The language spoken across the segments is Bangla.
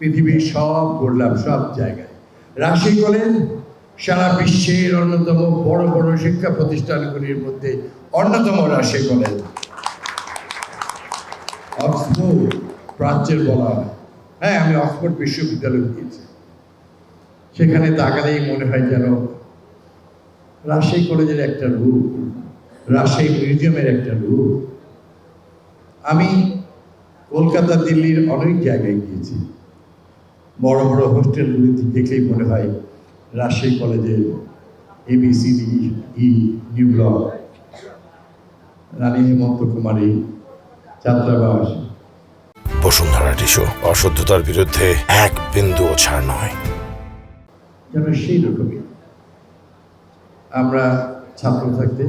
পৃথিবীর সব ঘুরলাম, সব জায়গায়। রাশি কলেজ সারা বিশ্বের অন্যতম বড় বড় শিক্ষা প্রতিষ্ঠানগুলির মধ্যে অন্যতম রাশি কলেজ। অক্সফোর্ড প্রাচ্যের বলা হয়। হ্যাঁ, আমি অক্সফোর্ড বিশ্ববিদ্যালয়ে গিয়েছি। সেখানে তাকালেই মনে হয় যেন রাজশাহী কলেজের একটা রূপ, রাজশাহী মিউজিয়ামের একটা রূপ। আমি কলকাতা, দিল্লির অনেক জায়গায় গিয়েছি। বড় বড় হোস্টেলগুলিতে দেখলেই মনে হয় রাজশাহী কলেজের ABCD নিউ ব্লক, রানী হেমন্ত কুমারী ছাত্রাবাস। বসুন্ধরা টিস্যু, অশুদ্ধতার বিরুদ্ধে এক বিন্দুও ছাড় নয়। যেন সেই রকমই আমরা ছাত্র থাকতে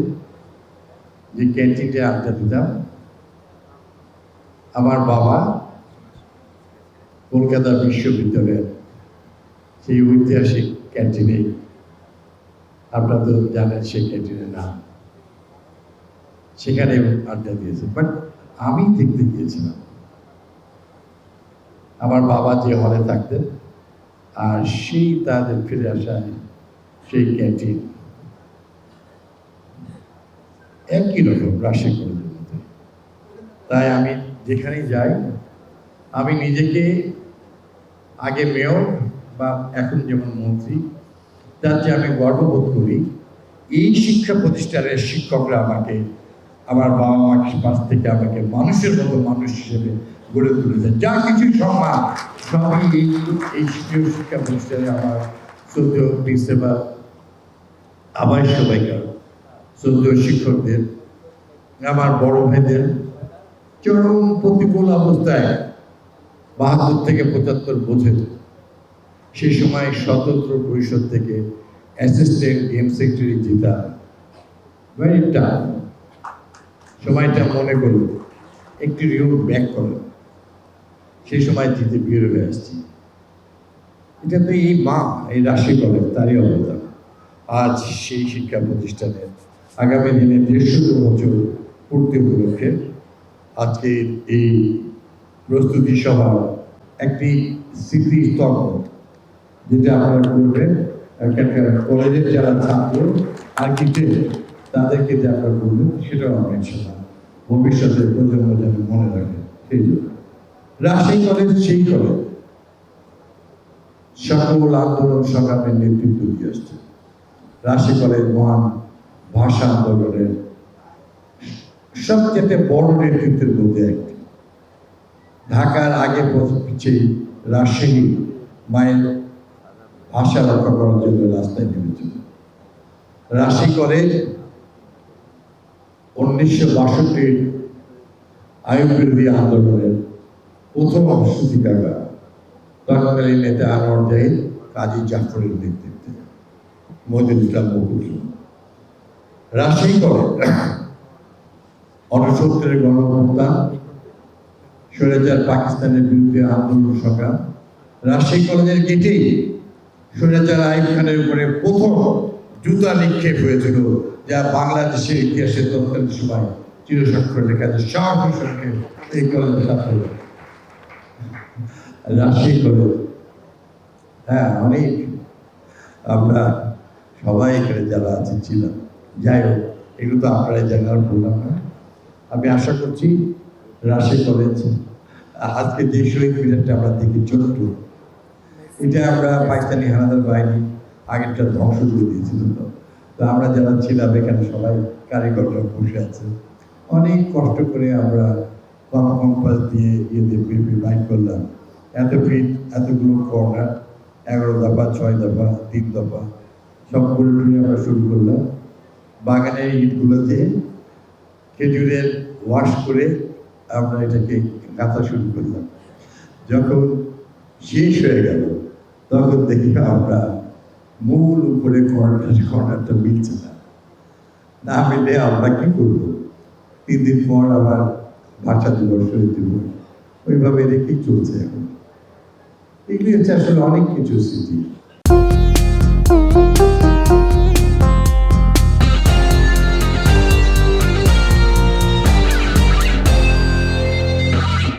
যে ক্যান্টিনে আড্ডা দিতাম, আমার বাবা কলকাতা বিশ্ববিদ্যালয়ের সেই ঐতিহাসিক ক্যান্টিনে, আপনারা তো জানেন সেই ক্যান্টিনের নাম, সেখানে আড্ডা দিয়েছে। বাট আমি দেখতে গিয়েছিলাম আমার বাবা যে হলে থাকতেন, আর সেই তাদের ফিরে আসায় সেই ক্যান্টিন একই রকম রাশি কলেজের মধ্যে। তাই আমি যেখানেই যাই, আমি নিজেকে আগে মেয়র বা এখন যেমন মন্ত্রী, তার যে আমি গর্ববোধ করি এই শিক্ষা প্রতিষ্ঠানের শিক্ষকরা আমাকে, আমার বাবা মার পাশ থেকে আমাকে মানুষের মতো মানুষ হিসেবে গড়ে তুলেছে। যা কিছু সম্মান সবই এই শিক্ষা প্রতিষ্ঠানে আমার শ্রদ্ধেয় প্রিন্সিপাল, আবার সবাইকার শ্রদ্ধেয় শিক্ষকদের, আমার বড় ভাইদের চরম প্রতিকূল অবস্থায় ৭২ থেকে ৭৫ বোঝে সেই সময় স্বতন্ত্র পরিষদ থেকে অ্যাসিস্ট্যান্ট গেম সেক্রেটারি জেতা ভেরি টাফ। সময়টা মনে করুন, একটি রিউট ব্যাক করো, সেই সময় জিতে বের হয়ে আসছি। এটা তো এই মা, এই রাশি কলেজ তারই অবদান। আজ সেই শিক্ষা প্রতিষ্ঠানে আগামী দিনে ১৫০ বছর পূর্তি উপলক্ষে আজকে এই প্রস্তুতি সভা একটি স্মৃতিস্তম্ভ, যেটা আপনারা করবেন এখানকার কলেজের যারা ছাত্র আর্কিটেক্ট তাদেরকে যে আপনারা করবেন, সেটাও আমরা ইনশাআল্লাহ ভবিষ্যতের প্রজন্ম যেন মনে রাখে। সেই জন্য রাজশাহী কলেজ সেই কলেজ সকল আন্দোলন সংগ্রামের নেতৃত্ব দিয়ে আসছে। রাজশাহী কলেজ মহান ভাষা আন্দোলনের সবচেয়ে বড় নেতৃত্বের মধ্যে একটি। ঢাকার আগে পিছিয়ে রাজশাহী মায়ের ভাষা রক্ষা করার জন্য রাস্তায় নেমেছিল। রাজশাহী কলেজ ১৯৬২ আইয়ুব বিরোধী আন্দোলনের প্রথম সূতিকাগার তৎকালীন নেতা আনোয়ার জাহিদ, কাজী জাফরের নেতৃত্বে, মহিদুল ইসলাম মকুল। রাজশাহী কলেজ ৬৯ গণঅভ্যুত্থান, স্বৈরাচার পাকিস্তানের বিরুদ্ধে আন্দোলন সংগ্রাম। রাজশাহী কলেজের গেটেই স্বৈরাচার আইয়ুব খানের উপরে প্রথম জুতা নিক্ষেপ হয়েছিল, যা বাংলাদেশের ইতিহাসে তৎকালীন সময় চিরস্বাক্ষর লেখা আছে। সাহসী সঙ্গে এই কলেজের ছাত্র রাজশাহী কলেজ। হ্যাঁ, অনেক আমরা সবাই এখানে যারা আছে ছিলাম। যাই হোক, এগুলো তো আপনারাই জানার বললাম না। আমি আশা করছি রাজশাহী কলেজ আজকে যে শহীদ মিনারটা আমরা দেখি ছোট্ট, এটা আমরা পাকিস্তানি হানাদার বাহিনী আগেরটা ধ্বংস করে দিয়েছিল। তো আমরা যারা ছিলাম এখানে সবাই কারিগররা বসে আছে, অনেক কষ্ট করে আমরা কম্পাস দিয়ে বাইক করলাম। এত ফিট, এতগুলো কর্নার, 11 দফা, 6 দফা, 3 দফা সবগুলো নিয়ে আমরা শুরু করলাম। বাগানের ইটগুলোতে খেজুরের ওয়াশ করে আমরা এটাকে গাঁথা শুরু করলাম। যখন শেষ হয়ে গেল তখন দেখি আমরা মূল উপরে কর্নারটা মিলছে না মিলে আমরা কি করবো। 3 দিন পর আবার ভাষা দিবস, শহীদ দিবস, ওইভাবে রেখেই চলছে এখন। এগুলি হচ্ছে আসলে অনেক কিছু স্মৃতি।